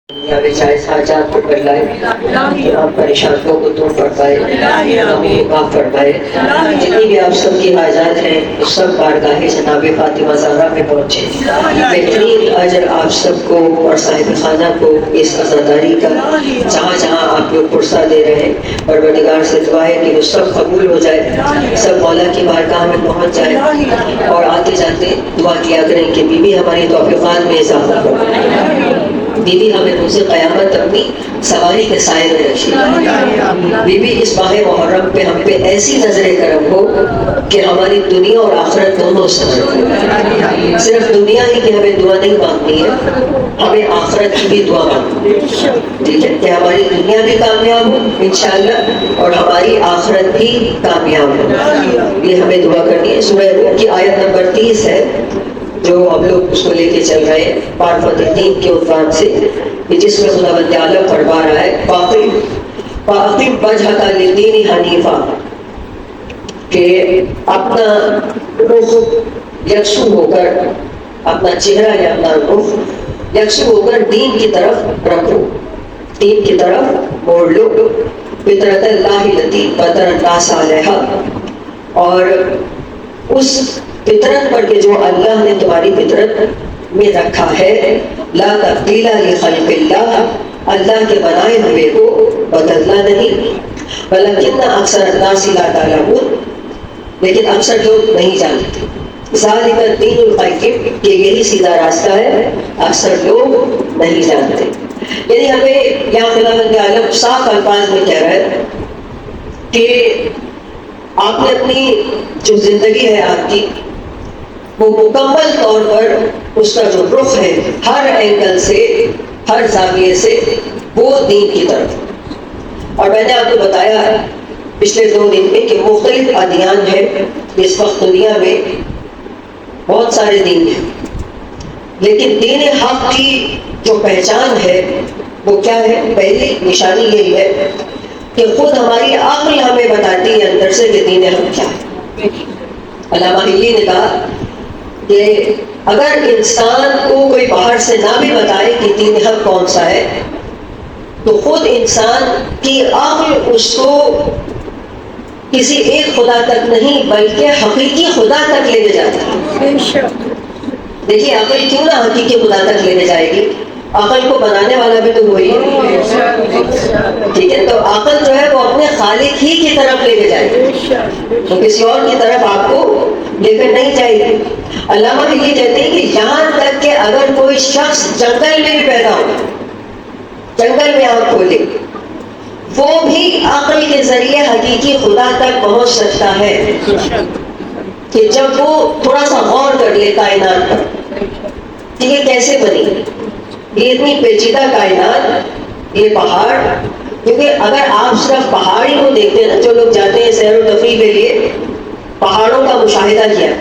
دنیا میں جائز حاجات کو کر لائے، تمام پریشانیوں کو دور فرمائے، ہمیں معاف فرمائے۔ جتنی بھی آپ سب کی حاجات ہیں اس سب بارگاہ جناب فاطمہ زہرا میں پہنچے۔ بہترین اجر آپ سب کو اور صاحب خانہ کو اس عزاداری کا جہاں جہاں آپ لوگ پرسہ دے رہے ہیں، پروردگار سے دعا ہے کہ وہ سب قبول ہو جائے، سب مولا کی بارگاہ میں پہنچ جائے۔ اور آتے جاتے دعا کیا کریں کہ بیوی ہماری توفیقات میں اضافہ ہو، بیوی ہمیں روز قیامت اپنی سواری کے سائے میں رکھے، بیوی اس ماہ محرم پہ ہم پہ ایسی نظر کرم ہو کہ ہماری دنیا اور آخرت دونوں سفر ہو۔ صرف دنیا ہی کی ہمیں دعا نہیں مانگنی ہے، ہمیں آخرت کی بھی دعا مانگنی ہے، ٹھیک ہے، کہ ہماری دنیا بھی کامیاب ہو انشاءاللہ اور ہماری آخرت بھی کامیاب ہو، یہ ہمیں دعا کرنی ہے۔ سورہ روم کی آیت نمبر 30 ہے جو ہم لوگ اس کو لے کے چل رہے ہیں، معرفت الدین کے عنوان سے، جس میں خداوند عالم فرما رہا ہے فَأَقِمْ وَجْهَكَ لِلدِّینِ حَنِیفًا، کہ اپنا رخ یکسو ہو کر، اپنا چہرہ یا اپنا رخ یکسو ہو کر دین کی طرف رکھو، دین کی طرف موڑ لو، فطرت اللہ التی فطر الناس علیہا، اور اس فطرت پر کہ جو اللہ نے تمہاری فطرت میں رکھا ہے، لا تبدیل لخلق اللہ، اللہ کے بنائے ہوئے کو بدلنا نہیں، ولکن اکثر الناس لا تعلمون، لیکن اکثر لوگ نہیں جانتے، ذالک الدین القیم، کہ یہی سیدھا راستہ ہے، اکثر لوگ نہیں جانتے۔ یعنی ہمیں یہاں خداوند عالم صاف الفاظ میں کہہ رہا ہے کہ آپ نے اپنی جو زندگی ہے آپ کی، وہ مکمل طور پر اس کا جو رخ ہے ہر اینگل سے، ہر زاویے سے، وہ دین کی طرف۔ اور میں نے آپ کو بتایا پچھلے 2 دن میں کہ مختلف ادیان ہیں اس وقت دنیا میں، بہت سارے دین ہیں، لیکن دین حق کی جو پہچان ہے وہ کیا ہے؟ پہلی نشانی یہی ہے کہ خود ہماری عقل ہمیں بتاتی ہے اندر سے کہ دین حق کیا ہے۔ علامہ حلی نے کہا کہ اگر انسان کو کوئی باہر سے نہ بھی بتائے کہ دین حق کون سا ہے، تو خود انسان کی عقل اس کو کسی ایک خدا تک نہیں بلکہ حقیقی خدا تک لے جاتا ہے۔ دیکھیے عقل کیوں نہ حقیقی خدا تک لے جائے گی، عقل کو بنانے والا بھی تو وہی ہے، ٹھیک ہے، تو عقل جو ہے وہ اپنے خالق ہی کی طرف لے کے جائے گی، تو کسی اور کی طرف آپ کو لے کر نہیں جائے گی۔ علامہ حلی کہتے ہیں کہ یہاں تک کہ اگر کوئی شخص جنگل میں بھی پیدا ہو، جنگل میں آنکھ کھولے، وہ بھی عقل کے ذریعے حقیقی خدا تک پہنچ سکتا ہے، کہ جب وہ تھوڑا سا غور کر لے کائنات پر کہ یہ کیسے بنی، یہ اتنی پیچیدہ کائنات، یہ پہاڑ، کیونکہ اگر آپ صرف پہاڑ ہی کو دیکھتے ہیں نا، جو لوگ جاتے ہیں سیر و تفریح کے لیے، پہاڑوں کا مشاہدہ کیا،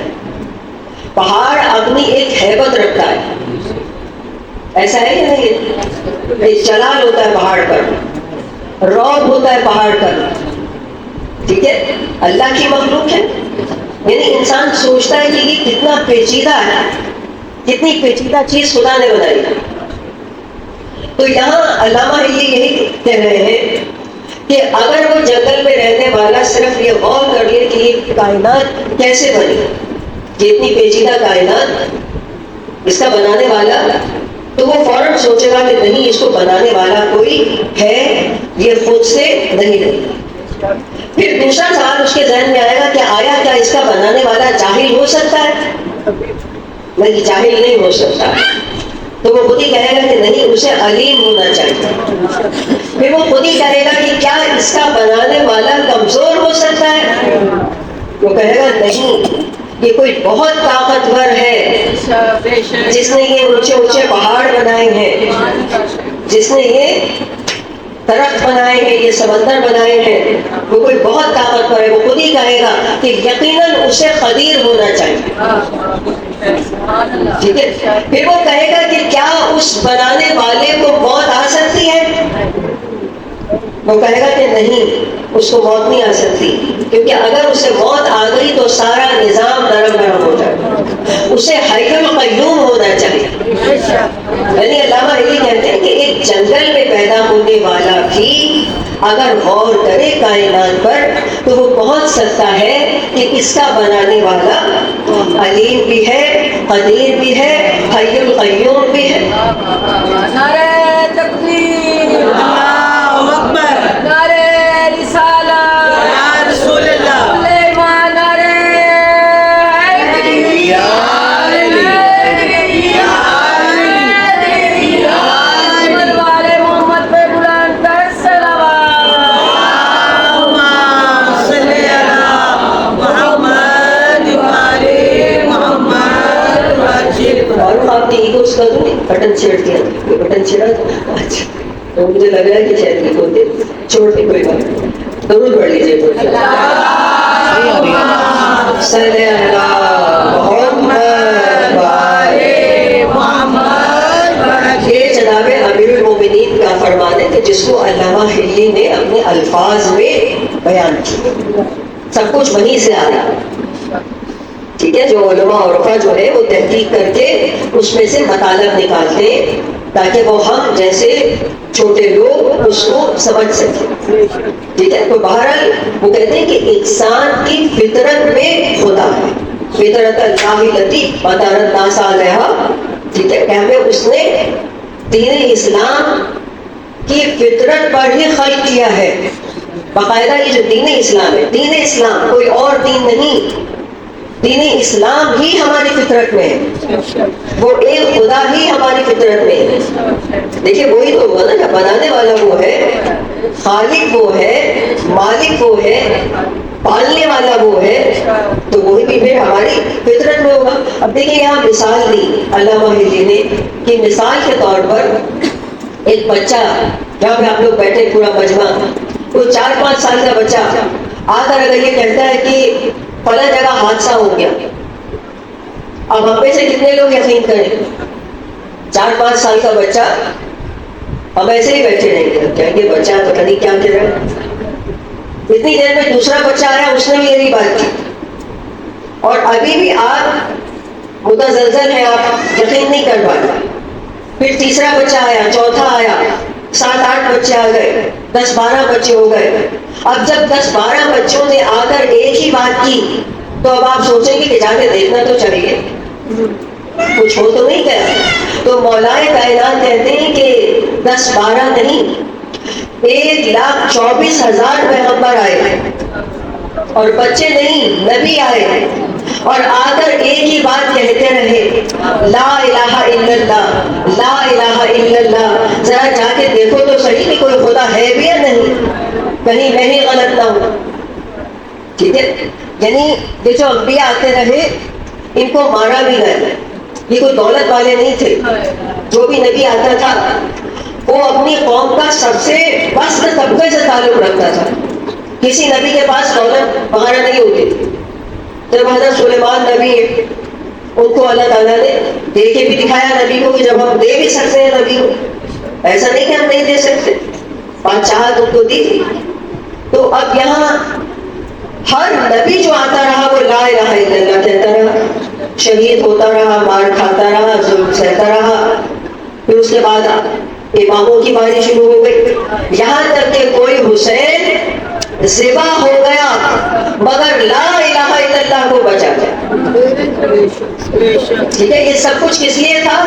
پہاڑ اپنی ایک ہیبت رکھتا ہے، ایسا ہے کہ نہیں؟ ایک جلال ہوتا ہے پہاڑ پر، رعب ہوتا ہے پہاڑ پر، ٹھیک ہے، اللہ کی مخلوق ہے، یعنی انسان سوچتا ہے کہ یہ کتنا پیچیدہ ہے، کتنی پیچیدہ چیز خدا نے بنائی۔ تو یہاں علامہ حلی یہی کہہ رہے ہیں کہ اگر وہ جنگل میں رہنے والا صرف یہ غور کر لے کہ یہ کائنات کیسے بنی، یہ اتنی پیچیدہ کائنات، اس کا بنانے والا، تو وہ فوراً سوچے گا کہ نہیں، اس کو بنانے والا کوئی ہے، یہ خود سے نہیں ہے۔ پھر دوسرا سوال اس کے ذہن میں آئے گا کہ آیا کیا اس کا بنانے والا جاہل ہو سکتا ہے؟ نہیں، جاہل نہیں ہو سکتا، تو وہ خود ہی کہے گا کہ نہیں، اسے علیم ہونا چاہیے۔ پھر وہ خود ہی کہے گا کہ کیا اس کا بنانے والا کمزور ہو سکتا ہے؟ وہ کہے گا نہیں، یہ کوئی بہت طاقتور ہے، جس نے یہ اونچے اونچے پہاڑ بنائے ہیں، جس نے یہ درخت بنائے ہیں، یہ سمندر بنائے ہیں، وہ کوئی بہت طاقتور ہے۔ وہ خود ہی کہے گا کہ یقیناً اسے قدیر ہونا چاہیے، ٹھیک ہے۔ پھر وہ کہے گا کہ کیا اس بنانے والے کو موت آ سکتی ہے؟ وہ کہے گا کہ نہیں، اس کو موت نہیں آ سکتی، کیونکہ اگر اسے موت آ گئی تو سارا نظام نرم ہو جائے، اسے حی القیوم ہونا چاہیے، یعنی علامہ علی کہتے ہیں کہ ایک جنگل میں پیدا ہونے والا بھی اگر غور کرے کائنات پر تو وہ پہنچ سکتا ہے کہ اس کا بنانے والا علیم بھی ہے، قدیر بھی ہے، حی القیوم بھی ہے۔ نعرہ تکبیر، اللہ اکبر، نعرہ رسالت، یا رسول اللہ، سلیمان، نعرہ حیدری، یا علی، یا محمد والے محمد پہ بلند کر صلوات۔ اللہم صلی علی محمد وعلی محمد وسلم۔ اور آپ نے ایگوز کا تو نہیں بٹن چھیڑ دیا، کوئی بٹن چھیڑا تو اچھا تو مجھے لگ رہا ہے کہ شاید یہ بولتے چھوڑ کے کوئی بات نہیں، ضرور پڑھ لیجیے صلی اللہ محمد وعلی محمد۔ یہ جناب امیر المومنین کا فرمان ہے کہ جس کو علامہ حلی نے اپنے الفاظ میں بیان کیا، سب کچھ وہیں سے آ رہا، ٹھیک ہے۔ جو علماء عرفا جو ہے وہ تحقیق کر کے اس میں سے مطالب نکالتے ہیں تاکہ وہ ہم جیسے چھوٹے لوگ اس کو سمجھ سکیں، ٹھیک ہے۔ تو بہرحال وہ کہتے ہیں کہ انسان کی فطرت میں خدا ہے، فطرت اللہ التی فطر الناس علیہا، ٹھیک ہے، کہ ہمیں اس نے دین اسلام کی فطرت پر ہی خلق کیا ہے۔ باقاعدہ یہ جو دین اسلام ہے، دین اسلام کوئی اور دین نہیں، دین اسلام ہی ہماری فطرت میں ہے، وہ ایک خدا ہی ہماری فطرت میں ہے۔ دیکھیے وہی تو ہوگا نا، جب بنانے والا وہ ہے، خالق وہ ہے، مالک وہ ہے، پالنے والا وہ ہے، تو وہی بھی پھر ہماری فطرت میں ہوگا۔ اب دیکھیے یہاں مثال دی علامہ حلی نے کہ مثال کے طور پر ایک بچہ، جہاں پہ آپ لوگ بیٹھے پورا مجمع، کوئی 4-5 سال کا بچہ آ کر اگر یہ کہتا ہے کہ فلاں جگہ حادثہ ہو گیا، اب ہم میں سے کتنے لوگ یقین کریں؟ 4-5 سال کا بچہ، ہم ایسے ہی بیٹھے رہیں گے، کہیں گے بچہ پتہ نہیں کیا کہہ رہا ہے۔ اتنی دیر میں دوسرا بچہ آیا، اس نے بھی یہی بات کی، اور ابھی بھی آپ متزلزل ہیں، آپ یقین نہیں کر پاتے۔ پھر تیسرا بچہ آیا، چوتھا آیا، 7-8 بچے آ گئے، 10-12 بچے ہو گئے۔ اب جب 10-12 بچوں نے آ کر ایک ہی بات کی تو اب آپ سوچیں گے کہ جا کے دیکھنا تو چاہیے، کچھ ہو تو نہیں گیا۔ تو مولائے کائنات کہتے ہیں کہ 10-12 نہیں، 1,24,000 پیغمبر آئے، اور بچے نہیں، نبی آئے، اور آ کر ایک ہی بات کہتے رہے، لا الہ الا اللہ، لا الہ الا اللہ۔ ذرا جا کے دیکھو تو صحیح کہ کوئی خدا ہے بھی یا نہیں، کہیں میں ہی غلط نہ ہوں، ٹھیک ہے۔ یعنی یہ جو انبیاء آتے رہے ان کو مارا بھی گیا، یہ کوئی دولت والے نہیں تھے، جو بھی نبی آتا تھا وہ اپنی قوم کا سب سے پست طبقے سے تعلق رکھتا تھا، کسی نبی کے پاس دولت وغیرہ نہیں ہوتی تھی۔ جب حضرت سلیمان نبی ہیں، ان کو اللہ تعالیٰ نے دے کے بھی دکھایا نبی کو کہ جب ہم دے بھی سکتے ہیں نبی کو، ایسا نہیں کہ ہم نہیں دے سکتے، بادشاہت ان کو دی تھی۔ تو اب یہاں ہر نبی جو آتا رہا وہ لا الہ الا اللہ کہتا رہا، شہید ہوتا رہا، مار کھاتا رہا، ظلم سہتا رہا۔ پھر اس کے بعد اماموں کی باری شروع ہو گئی، یہاں تک کہ کوئی حسین ذبح ہو گیا مگر لا الہ الا اللہ کو بچا گیا، ٹھیک ہے۔ یہ سب کچھ کس لیے تھا؟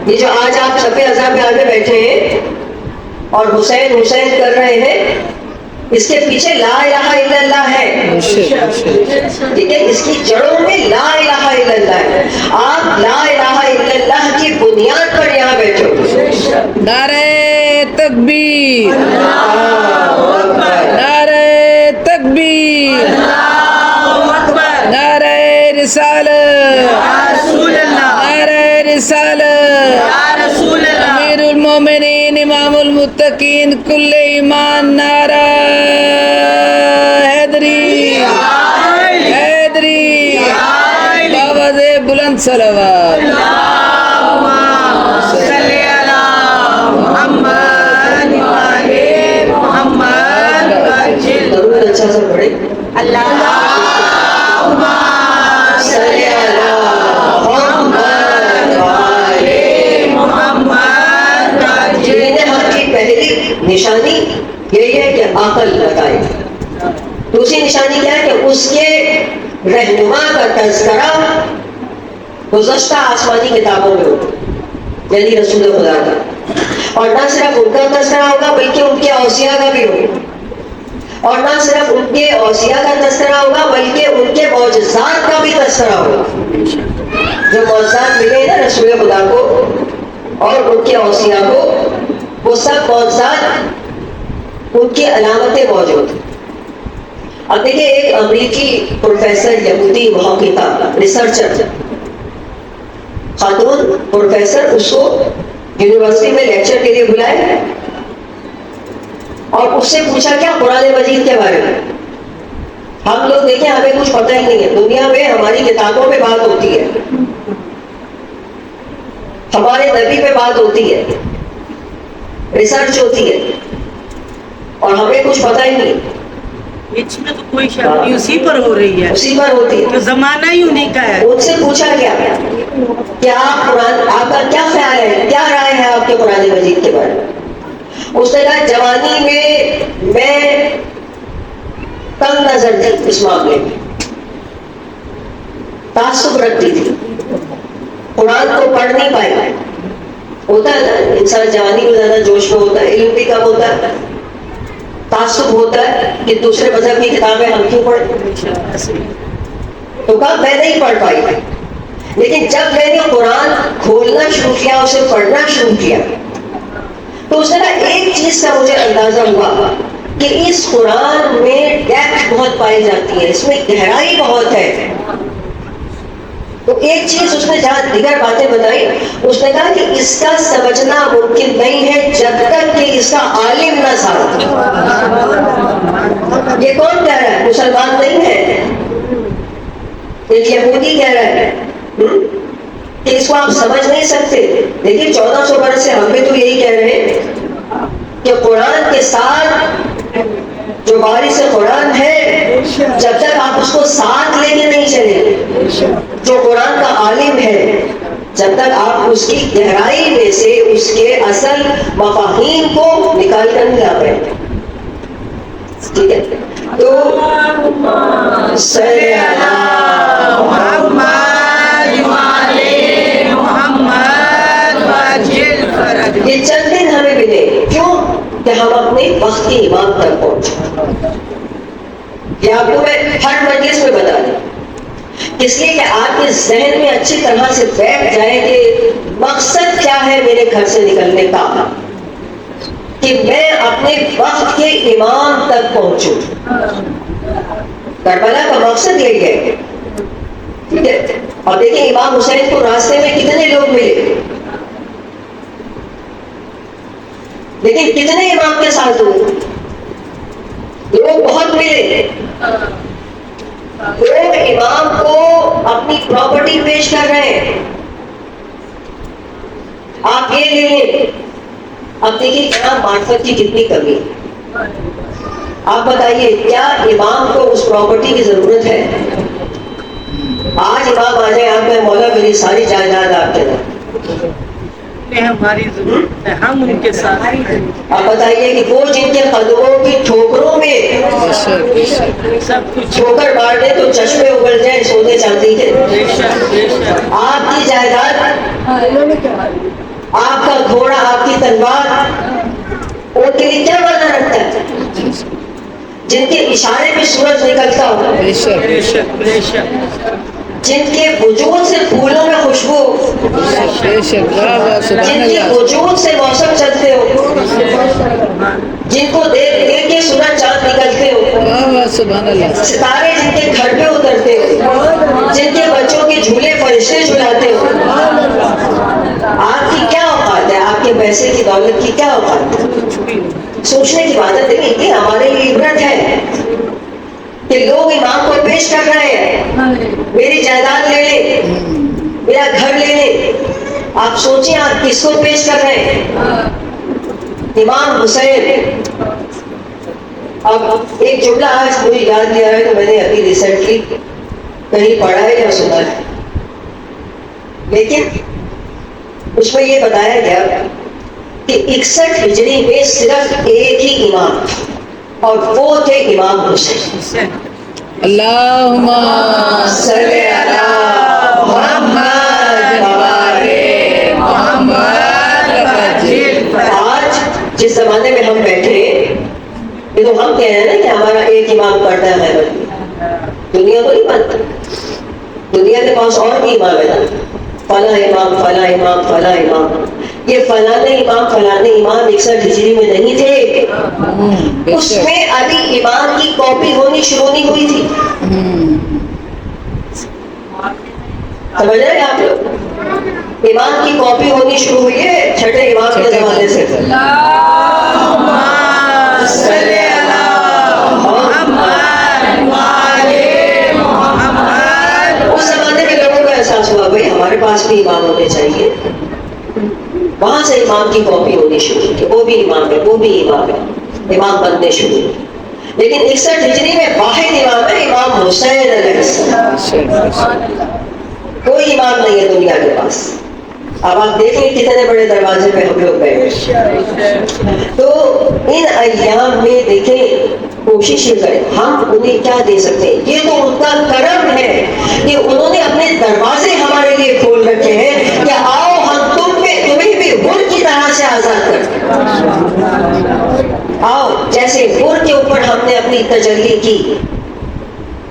یہ جو آج آپ صفِ ازاں پہ آگے بیٹھے ہیں اور حسین حسین کر رہے ہیں، اس کے پیچھے لا الہ الا اللہ ہے، ٹھیک ہے۔ اس کی جڑوں میں لا الہ الا اللہ ہے۔ آپ لا الہ الا اللہ کی بنیاد پر یہاں بیٹھے ہو۔ نعرہ تکبیر، نعرہ تکبیر، نعرہ رسالت، نعرہ رسالت، امیر المومنین امام المتقین کل ایمان، نعرہ حیدری، حیدری، باوز بلند صلوات۔ ضرور اچھا سا پڑھے، صلی اللہ محمد وعلی نشانی یہی ہے کہ عقل لگائے. دوسری نشانی کیا ہے کہ اس کے رہنما کا تذکرہ گزشتہ آسمانی کتابوں میں ہو، یعنی رسول خدا کا. اور نہ صرف ان کا تذکرہ ہوگا بلکہ ان کے اوصیاء کا بھی ہوگا. اور نہ صرف ان کے اوصیاء کا تذکرہ ہوگا بلکہ ان کے معجزات کا بھی تذکرہ ہوگا. جو معجزات ملے نا رسول خدا کو اور ان کے اوصیاء کو، وہ سب معجزات ان کی علامتیں موجود ہیں. اب دیکھیں ایک امریکی پروفیسر یہودی محققہ ریسرچر خاتون پروفیسر، اس کو یونیورسٹی میں لیکچر کے لیے بلائے اور اس سے پوچھا کیا قرآن مجید کے بارے میں. ہم لوگ دیکھیں ہمیں کچھ پتہ ہی نہیں ہے. دنیا میں ہماری کتابوں پہ بات ہوتی ہے، ہمارے نبی پہ بات ہوتی ہے، ریسرچ ہوتی ہے، اور ہمیں کچھ پتہ ہی نہیں. یہ چیز تو کوئی شک نہیں، اسی پر ہو رہی ہے، اسی پر ہوتی ہے. تو زمانہ ہی انہیں کا ہے. ان سے پوچھا کیا قرآن، آپ کا کیا خیال ہے، کیا رائے ہے آپ کے قرآن مجید کے بارے میں. اس نے کہا جوانی میں تنگ نظر تھی اس معاملے میں، تعصب رکھتی تھی، قرآن کو پڑھ نہیں پائی. ہوتا ہے نا انسان جوانی میں زیادہ جوش میں ہوتا ہے، علم بھی کم ہوتا ہے، تعصب ہوتا ہے کہ دوسرے مذہب کی کتابیں ہم کیوں پڑھیں. تو کہا میں نہیں پڑھ پائی. لیکن جب میں نے قرآن کھولنا شروع کیا، اسے پڑھنا شروع کیا، تو اس طرح ایک چیز کا مجھے اندازہ ہوا کہ اس قرآن میں ڈیپتھ بہت پائی جاتی ہے، اس میں گہرائی بہت ہے. تو ایک چیز اس نے جہاں دیگر باتیں بتائی، اس نے کہا کہ اس کا سمجھنا ممکن نہیں ہے جب تک کہ اس کا عالم نہ ساتھ. یہ کون کہہ رہا ہے؟ مسلمان نہیں ہے، ایک یہودی کہہ رہا ہے کہ اس کو آپ سمجھ نہیں سکتے. لیکن 1400 برس سے ہم بھی تو یہی کہہ رہے ہیں کہ قرآن کے ساتھ جو وارث قرآن ہے، جب تک آپ اس کو ساتھ لے کے نہیں چلیں، جو قرآن کا عالم ہے، جب تک آپ اس کی گہرائی میں سے اس کے اصل مفاہیم کو نکال کر نہیں لا پائیں. ٹھیک ہے، تو صلی اللہ محمد وعلی محمد وجل فرج. یہ چند دن ہمیں ملے، کیوں کہ ہم اپنے وقت کے امام تک پہنچے. یہ آپ کو میں ہر مجلس میں بتا دوں، اس لیے کہ آپ کے ذہن میں اچھی طرح سے بیٹھ جائے کہ مقصد کیا ہے میرے گھر سے نکلنے کا، کہ میں اپنے وقت کے امام تک پہنچوں. کربلا کا مقصد یہی ہے. ٹھیک ہے، اور دیکھیں امام حسین کو راستے میں کتنے لوگ ملے، لیکن کتنے امام کے ساتھ ہوئے؟ لوگ بہت ملے. لوگ امام کو اپنی پراپرٹی پیش کر رہے ہیں، آپ یہ لے لیں. اب دیکھیے کیا معرفت کی کتنی کمی ہے. آپ بتائیے کیا امام کو اس پراپرٹی کی ضرورت ہے؟ آج امام آ جائے آپ میں مولا میری ساری جائیداد آپ کے دیں، ہماری ضرورت ہے، ہم ان کے ساتھ. آپ بتائیے کہ وہ جن کے قدموں کی ٹھوکروں میں سب کچھ ٹھوکر مار دے تو چشمے اگل جائیں سونے چاندی کے. آپ کی جائیداد، آپ کا گھوڑا، آپ کی تلوار وہ کے لیے کیا مانا رکھتا ہے؟ جن کے اشارے میں سورج نکلتا ہو، جن کے وجود سے پھولوں میں خوشبو، جن کے وجود سے موسم چلتے ہو، جن کو دیکھ دیکھ کے سورج چاند نکلتے ہو، ستارے جن کے گھر پہ اترتے ہو، جن کے بچوں کے جھولے فرشتے جھلاتے ہو. آپ کی کیا اوقات ہے؟ آپ کے پیسے کی دولت کی کیا اوقات ہے؟ سوچنے کی بات ہے. دیکھیں یہ ہمارے لیے عبرت ہے کہ لوگ امام کو پیش کر رہے ہیں، میری جائیداد لے لیں، میرا گھر لے لیں. آپ سوچیں آپ کس کو پیش کر رہے ہیں؟ امام حسین. اب ایک جملہ آج مجھے یاد نہیں آ رہا ہے کہ میں نے ابھی ریسنٹلی کہیں پڑھا ہے یا سنا ہے، لیکن اس میں یہ بتایا گیا کہ 61 ہجری میں صرف ایک ہی امام تھا اور وہ تھے امام حسین. اللہم صلی علی محمد وآلِ محمد وجل. آج جس زمانے میں ہم بیٹھے یہ تو ہم کہہ رہے ہیں نا کہ ہمارا ایک امام پڑھتا ہے خیبر میں. دنیا کو نہیں مانتا. دنیا کے پاس اور بھی امام ہے نا. فلاں امام فلاں امام فلاں امام. یہ فلانے امام 61 ہجری میں نہیں تھے. اس میں ابھی امام کی کاپی ہونی شروع نہیں ہوئی تھی. سمجھ رہے ہیں آپ لوگ؟ امام کی کاپی ہونی شروع ہوئی ہے چھٹے امام کے زمانے سے. اللہم صلی علی محمد وآلِ محمد. اس زمانے میں لوگوں کو احساس ہوا بھائی ہمارے پاس بھی امام ہونے چاہیے. وہاں سے امام کی کاپی ہونی شروع ہوئی کہ وہ بھی امام ہے وہ بھی امام ہے. امام بننے شروع ہوئے. لیکن 61 ہجری میں واحد امام ہے امام حسین علیہ السلام. کوئی امام نہیں ہے دنیا کے پاس. اب آپ دیکھیں کتنے بڑے دروازے پہ ہم لوگ بیٹھے. تو ان ایام میں دیکھیں کوشش یہ کریں ہم انہیں کیا دے سکتے ہیں. یہ تو ان کا کرم ہے کہ انہوں نے اپنے دروازے ہمارے لیے کھول رکھے ہیں کہ آؤ ہم تمہیں بھی حر کی طرح سے آزاد کرتے ہیں. آؤ جیسے حر کے اوپر ہم نے اپنی تجلی کی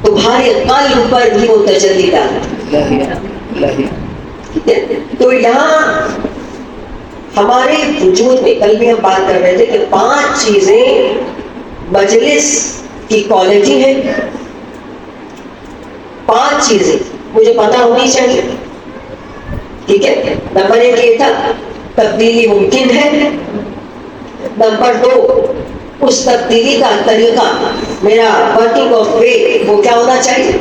تمہارے قلب پر بھی وہ تجلی ڈالتی. تو یہاں ہمارے وجود میں کل بھی ہم بات کر رہے تھے کہ 5 چیزیں مجلس کی کوالٹی ہے. 5 چیزیں مجھے پتا ہونی چاہیے. ٹھیک ہے. نمبر 1 یہ تھا تبدیلی ممکن ہے. نمبر 2 اس تبدیلی کا طریقہ میرا ورکنگ آف وے وہ کیا ہونا چاہیے.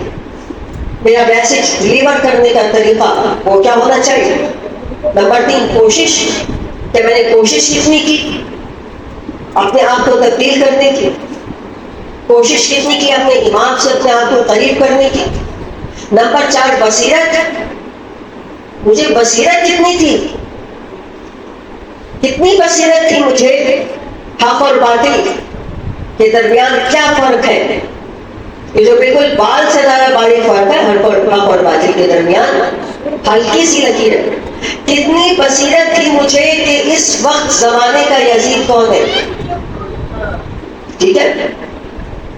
میرا میسج ڈلیور کرنے کا طریقہ وہ کیا ہونا چاہیے. نمبر 3 کوشش کہ میں نے کوشش کتنی کی اپنے آپ کو تبدیل کرنے کی. کوشش کتنی کی اپنے امام سے اپنے آپ کو قریب کرنے کی. نمبر 4 بصیرت. مجھے بصیرت کتنی تھی. کتنی بصیرت تھی مجھے حق اور باطل کے درمیان کیا فرق ہے. یہ جو بالکل بال سے زیادہ باریک فرق ہے حق اور باطل کے درمیان ہلکی سی لکیر ہے. کتنی بصیرت تھی مجھے کہ اس وقت زمانے کا یزید کون ہے. ٹھیک ہے.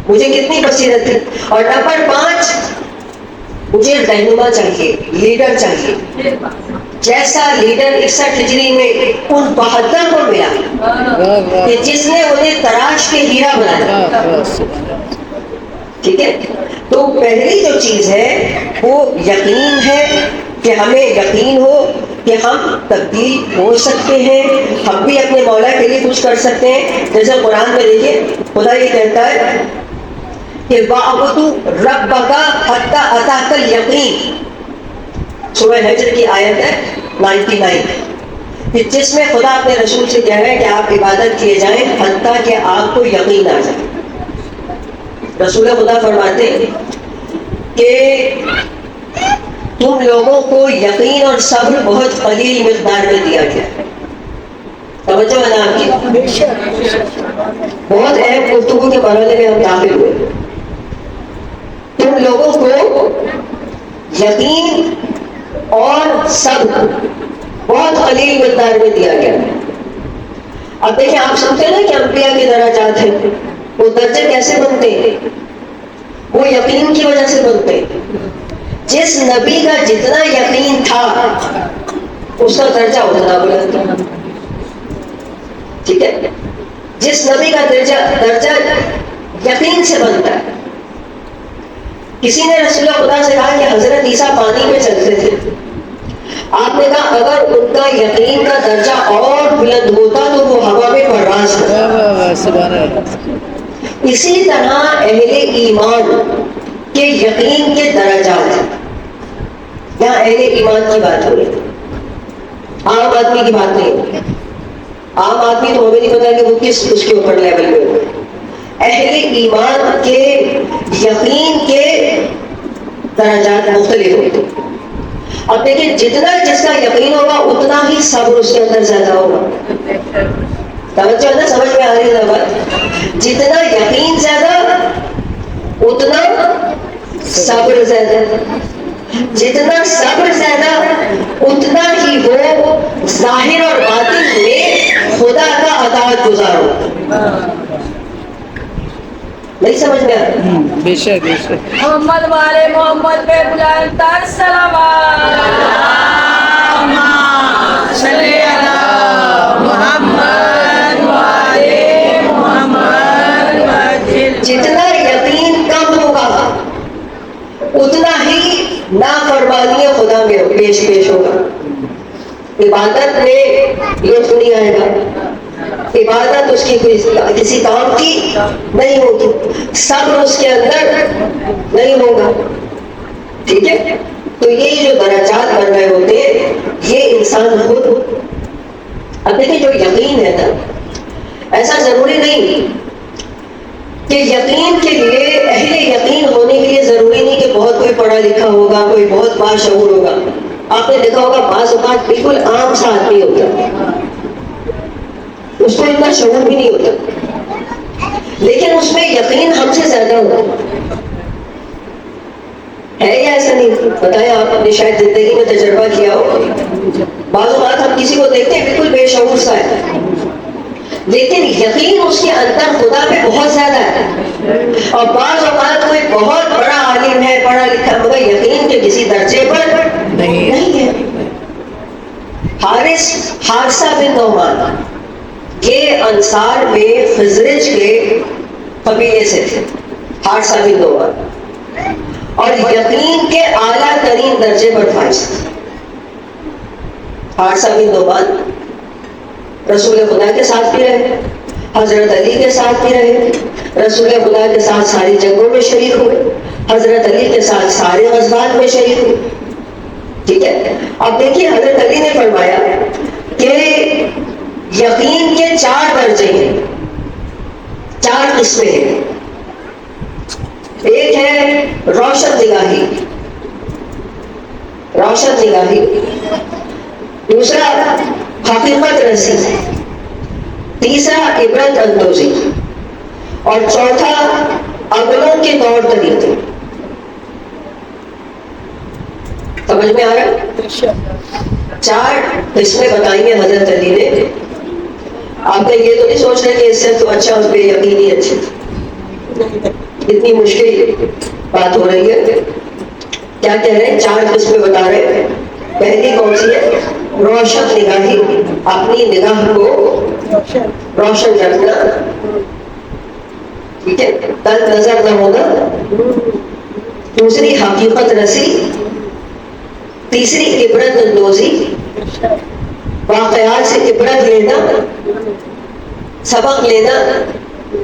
مجھے کتنی بصیرت تھی. اور نمبر 5 مجھے رہنما چاہیے لیڈر چاہیے. جیسا لیڈر 61 ہجری میں ان 72 کو ملا کہ جس نے انہیں تراش کے ہیرا بنایا. ٹھیک ہے. تو پہلی جو چیز ہے وہ یقین ہے کہ ہمیں یقین ہو کہ ہم تبدیل ہو سکتے ہیں. ہم بھی اپنے مولا کے لیے کچھ کر سکتے ہیں. جیسے قرآن میں دیکھیے خدا یہ کہتا ہے کہ وَاعْبُدُوا رَبَّكَ حَتَّىٰ أَتَاكَ الْيَقِينُ. سورہ حجر کی آیت ہے 99 کہ جس میں خدا اپنے رسول سے کہہ رہا ہے کہ آپ عبادت کیے جائیں حتیٰ کہ آپ کو یقین آ جائے. رسول خدا فرماتے ہیں کہ تم لوگوں کو یقین اور صبر بہت قلیل مقدار میں دیا گیا. توجہ ہے نا آپ کی. بہت اہم گفتگو کے مرحلے میں ہم داخل ہوئے. تم لوگوں کو یقین اور صبر بہت قلیل مقدار میں دیا گیا. اب دیکھیں آپ سمجھتے ہیں نا کہ انبیاء کے درجات ہیں. وہ درجے کیسے بنتے ہیں. وہ یقین کی وجہ سے بنتے ہیں. جس نبی کا جتنا یقین تھا اس کا درجہ اتنا بلند تھا. ٹھیک ہے. جس نبی کا درجہ یقین سے بنتا ہے. کسی نے رسول خدا سے کہا کہ حضرت عیسیٰ پانی میں چلتے تھے. آپ نے کہا اگر ان کا یقین کا درجہ اور بلند ہوتا تو وہ ہوا میں پرواز کرتا. اسی طرح اہل ایمان کے یقین کے درجات ہیں. یہاں اہل ایمان کی بات ہو رہی ہے, عام آدمی کی بات نہیں ہو رہی. عام آدمی تو ہمیں نہیں پتا کہ وہ کس اس کے اوپر لیول میں ہو. اہل ایمان کے یقین کے درجات مختلف ہوتے ہیں. اب دیکھیں جتنا جس کا یقین ہوگا اتنا ہی صبر اس کے اندر زیادہ ہوگا. توجہ ہے نا, سمجھ میں آ رہی ہے بات؟ جتنا یقین زیادہ اتنا صبر زیادہ, جتنا صبر زیادہ اتنا ہی وہ ظاہر اور باطن میں خدا کا اطاعت گزار ہوگا. نہیں سمجھ میں آ رہا؟ بے شک بے شک. محمد والے محمد پہ بلند تر صلوات. صلی علی محمد والے محمد وسلم. جتنا یقین کم ہوگا اتنا ہی نافرمانی خدا میں پیش ہوگا. عبادت میں لطف نہیں آئے گا, عبادت اس کی کسی کام کی نہیں ہوگی, صبر اس کے اندر نہیں ہوگا. ٹھیک ہے, تو یہ جو درجات بن رہے ہوتے ہیں یہ انسان خود. اب دیکھیں جو یقین ہے نا, ایسا ضروری نہیں کہ یقین کے لیے, اہل یقین ہونے کے لیے ضروری نہیں کہ بہت کوئی پڑھا لکھا ہوگا, کوئی بہت باشعور ہوگا. آپ نے دیکھا ہوگا بعض اوقات بالکل عام سا آدمی ہوتا ہے, اس کو اتنا شعور بھی نہیں ہوتا, لیکن اس میں یقین ہم سے زیادہ ہوتا ہے یا ایسا نہیں؟ بتائیں, آپ نے شاید زندگی میں تجربہ کیا ہو. بعض اوقات ہم کسی کو دیکھتے ہیں بالکل بے شعور سا ہے, لیکن یقین اس کے اندر خدا پہ بہت زیادہ ہے. اور بعض اوقات کوئی بہت بڑا عالم ہے, پڑھا لکھا, مگر یقین کے کسی درجے پر نہیں ہے. حارثہ بن نعمان یہ انصار میں خزرج کے قبیلے سے تھے. حارثہ بن نعمان اور یقین کے اعلیٰ ترین درجے پر فائز تھے. حارثہ بن نعمان رسول خدا کے ساتھ بھی رہے, حضرت علی کے ساتھ بھی رہے, رسول خدا کے ساتھ ساری جنگوں میں شریک ہوئے, حضرت علی کے ساتھ سارے غزوات میں شریک ہوئے. ٹھیک ہے, اب دیکھیے حضرت علی نے فرمایا کہ یقین کے 4 درجے ہیں, 4 قسمیں ہیں. ایک ہے روشن نگاہی, روشن نگاہی. دوسرا حقیقت رسی, تیسرا عبرت اندوزی, اور چوتھا عقلوں کے طور طریقے. سمجھ میں آ رہا ہے؟ 4 قسمیں بتائی ہیں حضرت علی نے. آپ نے یہ تو نہیں سوچ رہے کہ اس سے تو اچھا اس پہ یقین ہی اچھے, اتنی مشکل بات ہو رہی ہے. کیا کہہ رہے ہیں؟ 4 قسمیں بتا رہے ہیں. پہلی کون سی ہے؟ روشن نگاہی, اپنی نگاہ کو روشن رکھنا. ٹھیک ہے, تنگ نظر نہ ہونا. دوسری حقیقت رسی, تیسری عبرت اندوزی, واقعات سے عبرت لینا, سبق لینا,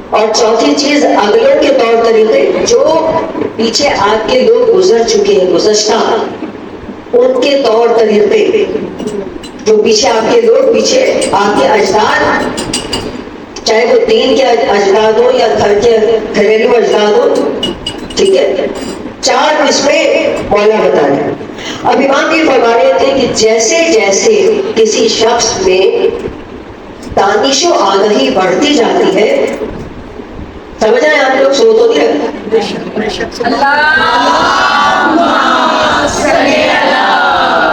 اور چوتھی چیز عقلوں کے طور طریقے, جو پیچھے آپ کے لوگ گزر چکے ہیں گزشتہ, ان کے طور طریقے, جو پیچھے آپ کے لوگ, پیچھے آپ کے اجداد, چاہے وہ دین کے اجداد ہو یا گھر کے گھریلو اجداد ہو. ٹھیک ہے, 4 قسمیں مولا بتا رہے ہیں. اب امام یہ فرما رہے تھے کہ جیسے جیسے کسی شخص میں دانش و آگہی بڑھتی جاتی ہے, سمجھ رہے ہیں آپ لوگ, سو تو نہیں رکھتے. اللہم صلی علی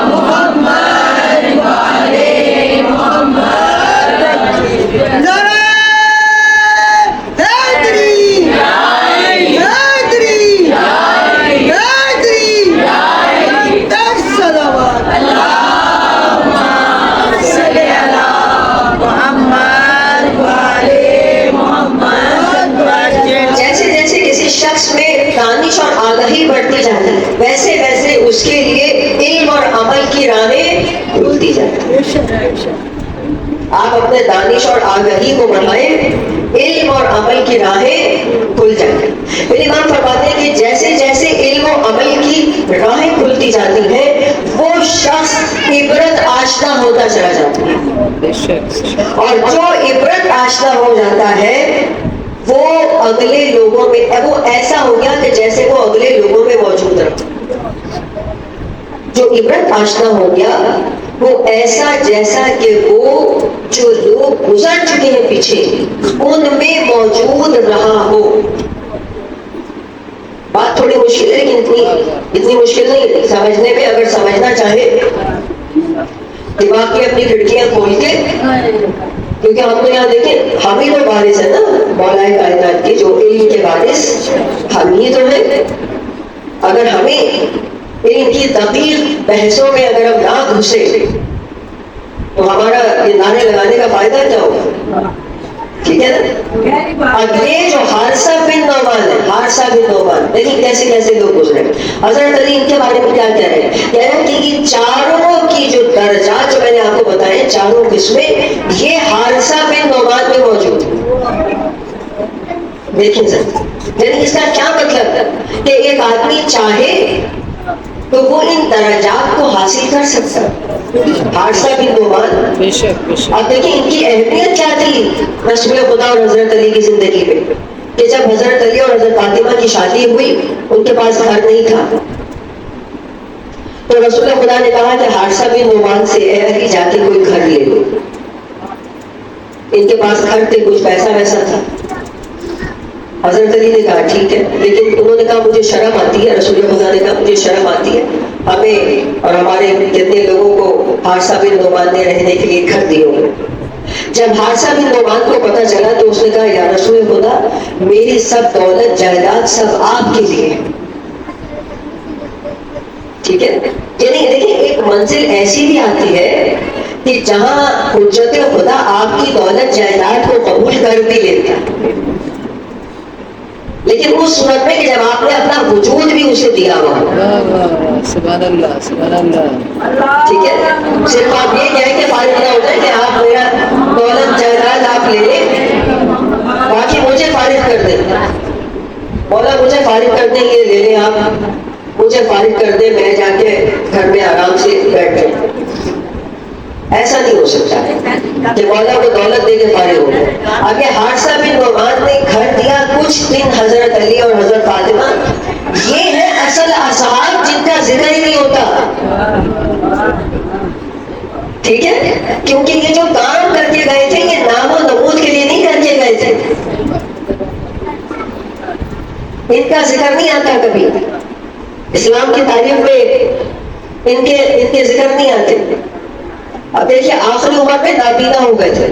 محمد والے محمد. نعرہ حیدری, حیدری, حیدری, تر صلوات. اللہم صلی علی محمد والے محمد. جیسے جیسے کسی شخص میں دانش اور آگہی بڑھتی جاتی ہے, ویسے ویسے اس کے لیے علم اور عمل کی راہیں کھلتی جاتی ہیں. آپ اپنے دانش اور آگہی کو بڑھائیں, علم اور عمل کی راہیں کھل جائیں. پھر امام فرماتے ہیں کہ جیسے جیسے علم و عمل کی راہیں کھلتی جاتی ہیں, وہ شخص عبرت آشنا ہوتا چلا جاتا ہے. اور جو عبرت آشنا ہو جاتا ہے وہ اگلے لوگوں میں, وہ ایسا ہو گیا کہ جیسے وہ اگلے لوگوں میں موجود رہا. جو عبرت آشنا ہو گیا وہ ایسا جیسا کہ وہ جو لوگ گزر چکے ہیں پیچھے ان میں موجود رہا ہو. بات تھوڑی مشکل ہے لیکن اتنی مشکل نہیں ہے سمجھنے میں. اگر سمجھنا چاہے دماغ کی اپنی کھڑکیاں کھول کے, کیونکہ ہم تو یہاں دیکھیں ہم ہی تو وارث ہیں نا مولا کائنات کے, جو علم کے وارث ہم ہی تو ہیں. اگر ہمیں ان کی دقیق بحثوں میں اگر ہم نہ گھسے تو ہمارا یہ نعرے لگانے کا فائدہ کیا ہوگا؟ ٹھیک ہے نا. اب یہ جو حارثہ بن نعمان ہے, حارثہ بن نعمان, دیکھیں کیسے کیسے لوگ گزرے. حضرت علی ان کے بارے میں کیا کہہ رہے ہیں؟ کہہ رہے ہیں کہ یہ چاروں کی جو درجات جو میں نے آپ کو بتائے, چاروں قسمیں یہ حارثہ بن نعمان میں موجود ہیں. دیکھیں سر, یعنی اس کا کیا مطلب کہ ایک آدمی چاہے تو وہ ان درجات کو حاصل کر سکتا. حارثہ بن نعمان, بے شک اب دیکھیں ان کی اہمیت کیا تھی رسول خدا اور حضرت علی کی زندگی میں, کہ جب حضرت علی اور حضرت فاطمہ کی شادی ہوئی ان کے پاس گھر نہیں تھا, تو رسول خدا نے کہا کہ حارثہ بن نعمان سے اے علی جا کے کوئی گھر لے لو. ان کے پاس گھر تھے, کچھ پیسہ ویسا تھا. حضرت علی نے کہا ٹھیک ہے, لیکن انہوں نے کہا مجھے شرم آتی ہے. رسول خدا نے کہا مجھے شرم آتی ہے, ہمیں اور ہمارے کتنے لوگوں کو حارثہ بن نعمان نے رہنے کے لیے گھر دیے ہوئے. جب حارثہ بن نعمان کو پتا چلا تو اس نے کہا یا رسول خدا میری سب دولت جائیداد سب آپ کے لیے ہے. ٹھیک ہے, یعنی دیکھیں ایک منزل ایسی بھی آتی ہے کہ جہاں حجت خدا آپ کی دولت جائیداد کو قبول کر بھی لیتا ہے, لیکن اس صورت میں کہ جب آپ نے اپنا وجود بھی اسے دیا ہوا. سبحان اللہ سبحان اللہ. ٹھیک ہے, صرف آپ یہ کہیں کہ فارغ نہ ہو جائے کہ آپ میرا دولت جائیداد آپ لے لیں, باقی مجھے فارغ کر دیں. مولا مجھے فارغ کر دیں, یہ لے لیں آپ, مجھے فارغ کر دیں, میں جا کے گھر میں آرام سے بیٹھ جاؤں. ایسا نہیں ہو سکتا کہ مولا کو دولت دے کے فارغ ہو جائے. آگے حارثہ بن نعمان نے گھر دیا کچھ دن حضرت علی اور حضرت فاطمہ. یہ ہے اصل اصحاب جن کا ذکر ہی نہیں ہوتا. ٹھیک ہے, کیونکہ یہ جو کام کر کے گئے تھے یہ نام و نمود کے لیے نہیں کر کے گئے تھے. ان کا ذکر نہیں آتا کبھی اسلام کی تاریخ میں, ان کے ذکر نہیں آتے. اب دیکھیے آخری عمر میں نابینا ہو گئے تھے,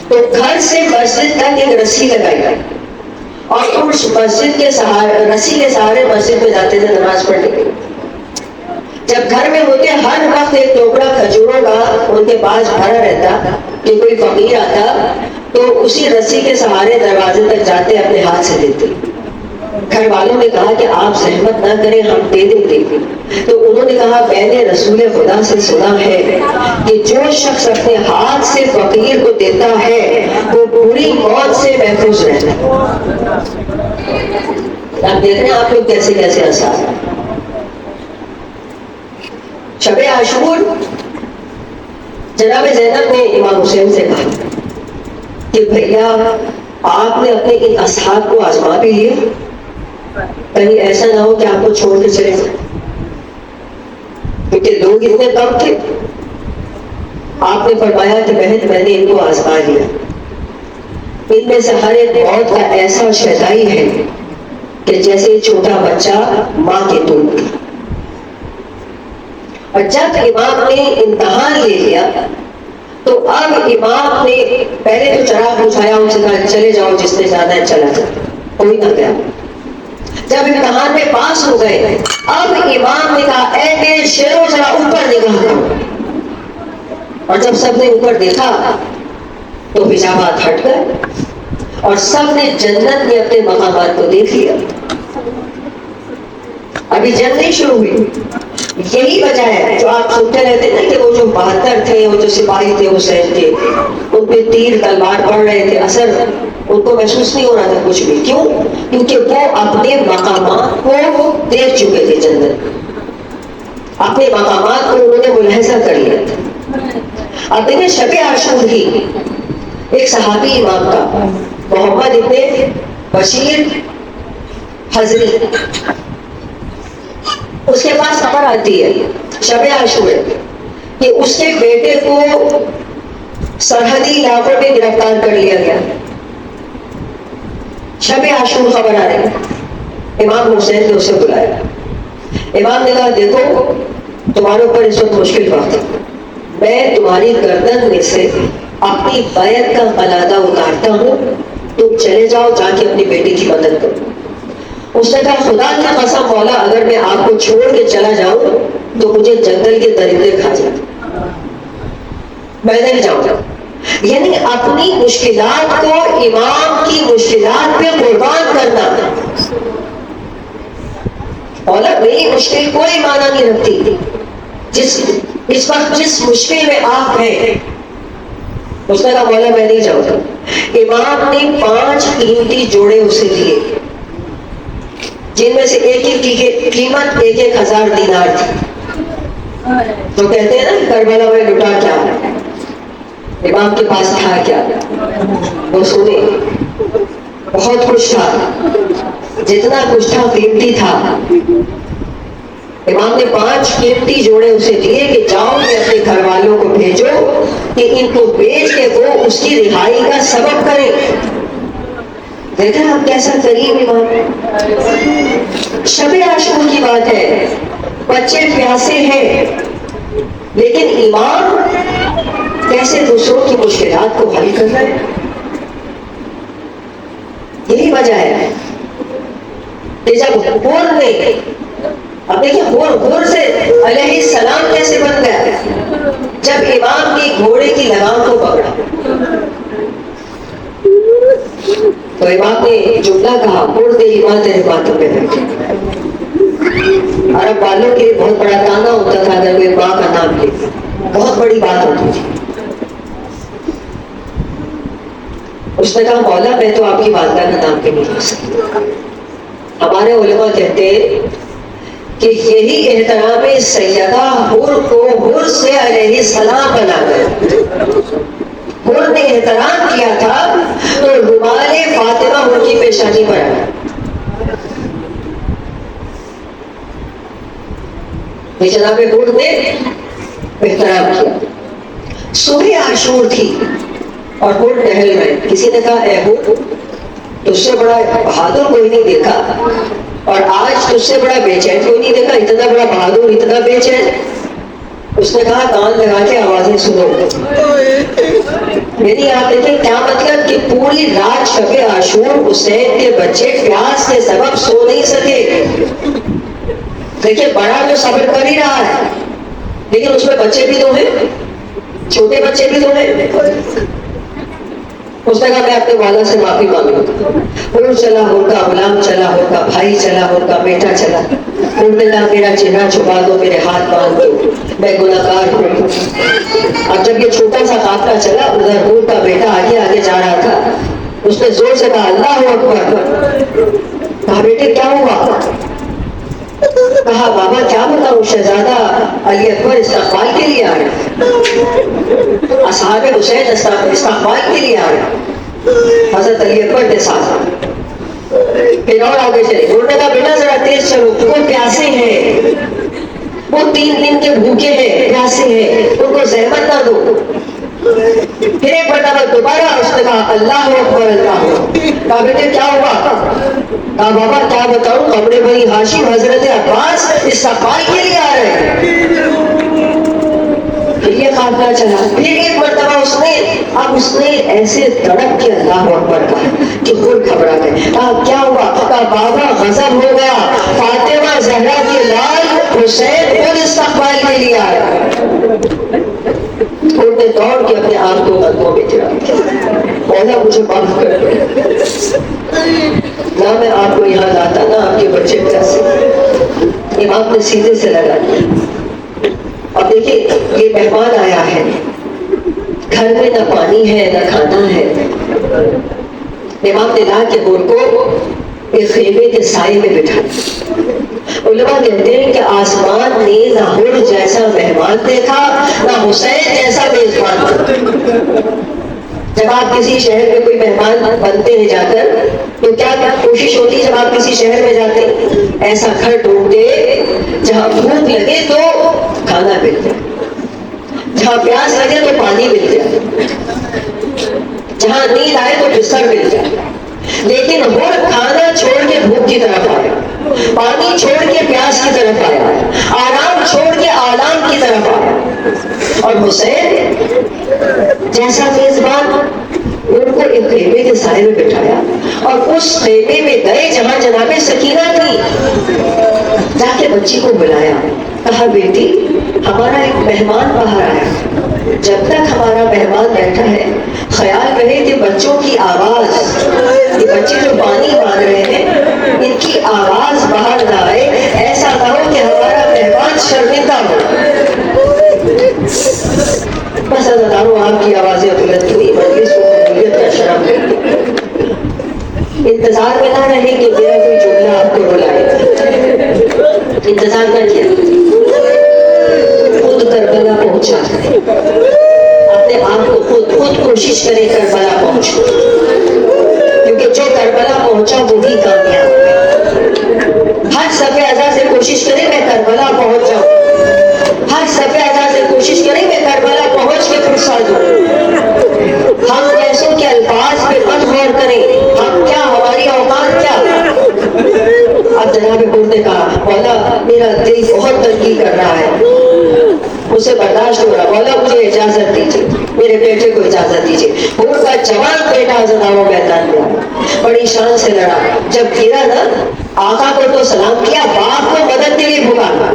تو گھر سے مسجد تک ایک رسی لگائی گئی اور اس مسجد کے سہارے, رسی کے سہارے مسجد میں جاتے تھے نماز پڑھنے کے لیے. جب گھر میں ہوتے ہر وقت ایک ٹوکرا کھجوروں کا ان کے پاس بھرا رہتا کہ کوئی فقیر آتا تو اسی رسی کے سہارے دروازے تک جاتے, اپنے ہاتھ سے دیتے. گھر والوں نے کہا کہ آپ زحمت نہ کریں, ہم دے دیں گے. تو انہوں نے کہا میں نے رسول خدا سے سنا ہے کہ جو شخص اپنے ہاتھ سے فقیر کو دیتا ہے وہ بری موت سے محفوظ رہتا ہے. آپ دیکھ رہے ہیں آپ لوگ کیسے کیسے آسان. شب عاشور جناب زینب نے امام حسین سے کہا کہ بھیا آپ نے اپنے ان اصحاب کو آزما بھی لیا, کہیں ایسا نہ ہو کہ آپ کو چھوڑ کے چلے جائیں, کیونکہ لوگ اتنے کم تھے. آپ نے فرمایا کہ بہن میں نے ان کو آزما لیا, ان میں سے ہر ایک موت کا ایسا شیدائی ہے کہ جیسے چھوٹا بچہ ماں کے دودھ کا. اور جب امام نے امتحان لے لیا تو اب امام نے پہلے تو چراغ بجھایا, ان سے کہا چلے جاؤ, جس نے جانا ہے چلا جاؤ. کوئی نہ گیا. جب امتحان میں پاس ہو گئے اب امام نے کہا اے میرے شیروں ذرا اوپر نگاہ کرو. اور جب سب نے اوپر دیکھا تو حجابات ہٹ گئے اور سب نے جنت میں اپنے مقامات کو دیکھ لیا. ابھی جنگ نہیں شروع ہوئی. یہی وجہ ہے جو آپ سنتے رہتے نا کہ وہ جو بہادر تھے, وہ جو سپاہی تھے حسین کے, ان پہ تیر تلوار پڑ رہے تھے, اثر ان کو محسوس نہیں ہو رہا تھا کچھ بھی. کیوں؟ کیونکہ وہ اپنے مقامات کو دیکھ چکے تھے جنت. اپنے مقامات کو انہوں نے ملاحظہ کر لیا تھا. اب دیکھیں شب عاشور ہی ایک صحابی امام کا محمد ابن بشیر حضری, اس کے پاس خبر آتی ہے شب عاشور کہ اس کے بیٹے کو سرحدی علاقوں میں گرفتار کر لیا گیا. شب عاشور خبر آ رہی. امام حسین نے اسے بلایا. امام نے کہا دیکھو تمہارے اوپر اس وقت مشکل وقت ہے, میں تمہاری گردن میں سے اپنی بیعت کا قلادہ اتارتا ہوں, تم چلے جاؤ جا کے اپنی بیٹی کی مدد کرو. اس نے کہا خدا کی قسم مولا اگر میں آپ کو چھوڑ کے چلا جاؤں تو مجھے جنگل کے درندے کھا جائیں, میں نہیں جاؤں گا. یعنی اپنی مشکلات کو امام کی مشکلات پہ قربان کرنا. مولا میری مشکل کوئی معنی نہیں رکھتی, اس وقت جس مشکل میں آپ ہیں. اس نے کہا مولا میں نہیں جاؤں گا. امام نے 5 قیمتی جوڑے اسے دیے جن میں سے ایک ایک کی قیمت 1,000 دینار تھی. تو کہتے ہیں نا کربلا میں لٹا کیا, امام کے پاس تھا کیا, وہ سنے بہت کچھ تھا, جتنا کچھ تھا قیمتی تھا. امام نے 5 قیمتی جوڑے اسے دیے کہ جاؤ کہ اپنے گھر والوں کو بھیجو کہ ان کو بیچ کے وہ اس کی رہائی کا سبب کریں. دیکھیں آپ کیسا کریم امام. شب عاشور کی بات ہے, بچے پیاسے ہیں, لیکن امام کیسے دوسروں کی مشکلات کو حل کر رہے ہیں. یہی وجہ ہے کہ جب حور نے اب دیکھیں حور سے علیہ السلام کیسے بن گیا, جب امام کی گھوڑے کی لگام کو پکڑا تو امام نے جملہ کہا حور تیری ماں تیرے باتوں پہ بیٹھے. عرب والوں کے لیے بہت بڑا تانا ہوتا تھا اگر کوئی ماں کا نام لے, بہت بڑی بات ہوتی تھی. اس نے کہا مولا میں تو آپ کی والدہ کا نام بھی نہیں لے سکتا. ہمارے علماء کہتے ہیں کہ یہی احترام سیدہ حور کو حور سے علیہ السلام بنا گیا. حور نے احترام کیا تھا تو رومال فاطمہ ان کی پیشانی پر آیا. یہ جناب حور نے احترام کیا. صبح عاشور تھی اور حور ٹہل رہے. کسی نے کہا اے حور تجھ سے بڑا بہادر کوئی نہیں دیکھا, اور آج تجھ سے بڑا بے چین کوئی نہیں دیکھا, اتنا بڑا بہادر اتنا بے چین. اس نے کہا کان لگا کے آوازیں سنو. یعنی آپ دیکھیں کیا مطلب کہ پوری رات شب عاشور حسین کے بچے پیاس کے سبب سو نہیں سکے. دیکھیں بڑا تو صبر کر ہی رہا ہے, لیکن اس میں بچے بھی تو ہیں, چھوٹے بچے بھی تو ہیں. اس نے کہا میں اپنے والا سے معافی مانگوں. حور چلا, حور کا غلام چلا, حور کا بھائی چلا, حور کا بیٹا چلا. حور نے کہا میرا چہرہ چھپا دو, میرے ہاتھ باندھ دو, میں گناہگار ہوں. اب جب یہ چھوٹا سا قافلہ چلا, ادھر حور کا بیٹا آگے آگے جا رہا تھا. اس نے زور سے کہا اللہ اکبر. کہا بیٹے کیا ہوا؟ کہا بابا کیا بتاؤں, شہزادہ علی اکبر استقبال کے لیے آ رہا, اصحاب حسین استقبال کے لیے آ رہا. حضرت علی اکبر کے ساتھ پھر اور آگے چلے. انہوں نے کہا بیٹا ذرا تیز چلو, وہ پیاسے ہیں, وہ 3 دن کے بھوکے ہیں, پیاسے ہیں, ان کو زحمت نہ دو. پھر ایک مرتبہ دوبارہ اس نے کہا اللہ اکبر اللہ. کہا بیٹے کیا ہوا؟ کہا بابا کیا بتاؤں, قمر بنی ہاشم حضرت عباس استقبال کے لیے آ رہے ہیں. پھر یہ قافلہ چلا. پھر ایک مرتبہ اس نے ایسے تڑپ کے اللہ اکبر کہا کہ خود گھبرا گئے. کہا کیا ہوا؟ کہا بابا غضب ہو گیا, فاطمہ زہرا کے لال حسین خود استقبال کے لیے آ رہا ہے. انہوں نے دوڑ کے اپنے آپ کو قدموں میں گرا دیا. مولا مجھے معاف کر دے, نہ میں آپ کو یہاں لاتا نہ آپ کے بچے پیسے. امام نے سیدھے سے لگا دیا. اب دیکھیں یہ مہمان آیا ہے, گھر میں نہ پانی ہے نہ کھانا ہے. امام نے لا کے حور کو ایک خیمے کے سائے میں بٹھا دیا. علماء کہتے ہیں کہ آسمان نے نہ حور جیسا مہمان دیکھا نہ حسین جیسا میزبان. جب آپ کسی شہر میں کوئی مہمان بنتے ہیں جا کر تو کیا کوشش ہوتی ہے جب آپ کسی شہر میں جاتے ہیں؟ ایسا گھر ڈھونڈتے جہاں بھوک لگے تو کھانا مل جائے، جہاں پیاس لگے تو پانی مل جائے، جہاں نیند آئے تو بستر مل جائے. لیکن وہ کھانا چھوڑ کے بھوک کی طرف آیا، پانی چھوڑ کے پیاس کی طرف آیا، آرام چھوڑ کے آلام کی طرف آیا. اور حسین جیسا میزبان ان کو ایک خیمے کے سائے میں بٹھایا اور اس خیمے میں گئے جہاں جناب سکینہ تھی. جا کے بچی کو بلایا، کہا بیٹی ہمارا ایک مہمان باہر آیا، جب تک ہمارا مہمان بیٹھا ہے خیال رہے کہ بچوں کی آواز، یہ بچے جو پانی مانگ رہے ہیں ان کی آواز باہر نہ آئے، ایسا نہ ہو کہ ہمارا مہمان شرمندہ ہو. بس ازاداروں آپ کی آوازیں بلند کی مجلس کو قبولیت کا شرف ہے. انتظار میں نہ رہے کہ میرا کوئی جملہ آپ کو رلائے، انتظار نہ کیا، خود کربلا پہنچا، اپنے آپ کو خود کوشش کرے کربلا پہنچو، کیونکہ جو کربلا پہنچا وہی کامیاب. ہر صفحے اعضاء سے کوشش کرے میں کربلا پہنچ جاؤں، ہر صفحے اعضاء سے کوشش کرے میں کربلا پہنچ کے فرسا دوں. ہم کیسوں کے الفاظ پہ مت غور کریں، ہم کیا، ہماری اوقات کیا. اب جناب حور نے کہا مولا میرا دل بہت تنگی کر رہا ہے، اسے برداشت ہو رہا، مولا مجھے اجازت دیجیے، میرے بیٹے کو اجازت دیجیے. حور کا جوان بیٹا زناؤں میدان میں آیا، بڑی شان سے لڑا، جب گرا نا آقا کو تو سلام کیا، باپ کو مدد کے لیے پکارا.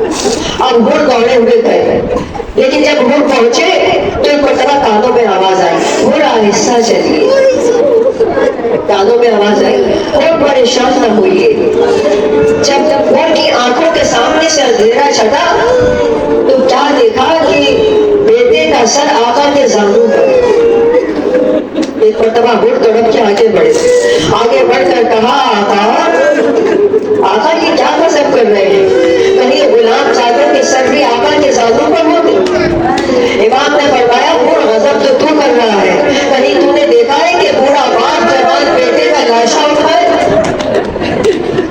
اب حور دوڑے ہوئے گئے، لیکن جب حور پہنچے تو ایک مرتبہ کانوں میں آواز آئی، حور آہستہ چلیے. کانوں میں آواز آئی، حور پریشان نہ ہوئیے. جب حور کی آنکھوں کے سامنے سے اندھیرا چھٹا تو کیا دیکھا کہ بیٹے کا سر آقا کے زانوں پر. ایک مرتبہ حور تڑپ کے آگے بڑھ کر کہا آقا یہ کیا قسم کر رہے ہیں، کہیں غلام چادر کے سر بھی آقا کے زانوں پر ہوتے. امام نے فرمایا حور غضب تو تو کر رہا ہے، کہیں تو نے دیکھا ہے کہ بوڑھا باپ جوان بیٹے کا لاشا اٹھائے.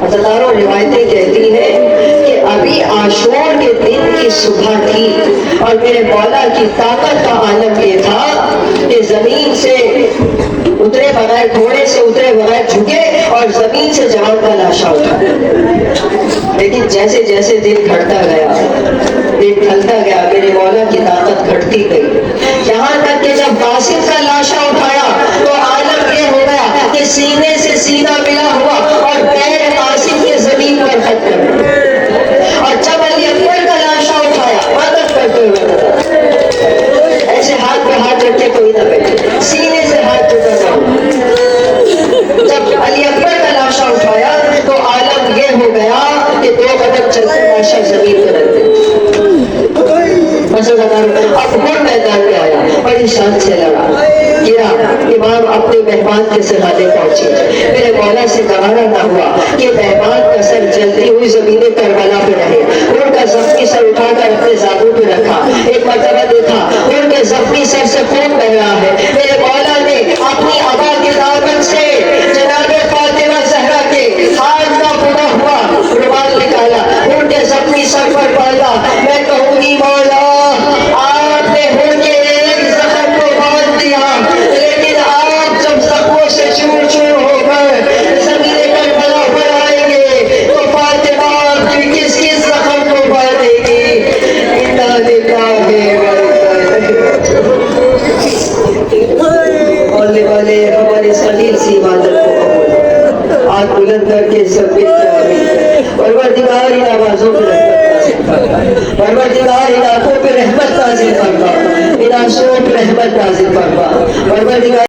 حضرتاروں روایتیں کہتی ہیں کہ ابھی عاشور کے دن کی صبح تھی اور میرے مولا کی طاقت کا عالم یہ تھا کہ زمین سے اترے بغیر، گھوڑے سے اترے بغیر جھکے اور زمین سے جوان کا لاشا اٹھا. لیکن جیسے جیسے دن گھٹتا گیا، دن ڈھلتا گیا، میرے مولا کی طاقت گھٹتی گئی، یہاں تک کہ جب قاسم کا لاشا اٹھایا تو عالم یہ ہو گیا کہ سینے سے سینہ ملا ہوا اور پیر قاسم کے زمین پر خط کر گئے. اور جب علی اکبر کا لاشا اٹھایا مدد کرتے ہوئے، ایسے ہاتھ پہ ہاتھ رکھ کے کوئی نہ بیٹھے، سینے سے ہاتھ جڑا جاؤ. جب علی اکبر کا لاشا اٹھایا تو عالم یہ ہو گیا کہ 2 قدم چلتے لاشا زمین پر رکھ دیا. اب حور میدان میں آیا، بڑی شان سے لڑا، گرا. امام اپنے مہمان کے سرانے پہنچے، میرے مولا سے گوارا نہ ہوا کہ مہمان کا سر جلتی ہوئی زمین کربلا پہ رہے. حور کا زخمی سر اٹھا کر اپنے زانوں پہ رکھا، ایک مرتبہ دیکھا حور کے زخمی سر سے خون بہ رہا ہے. میرے مولا نے اپنی عبا کے دامن سے جناب فاطمہ زہرا کے ہاتھ کا پھٹا ہوا رومال نکالا، حور کے زخمی سر پر باندھا. میں کہوں گی مولا آپ نے حور کے ایک زخم کو باندھ دیا، لیکن آپ جب زخموں سے چور چور ہو کر زمین کربلا پر آئیں گے تو فاطمہ کس کس زخم کو باندھے گی. انا للہ بولنے والے ہمارے خلیل سی عبادت کو آج بلند کر کے سب پروردگار ان آوازوں پہ رحمت نازل فرما، پروردگار ان آنکھوں پہ رحمت نازل فرما، ان آنسوؤں پہ رحمت نازل فرما، پروردگار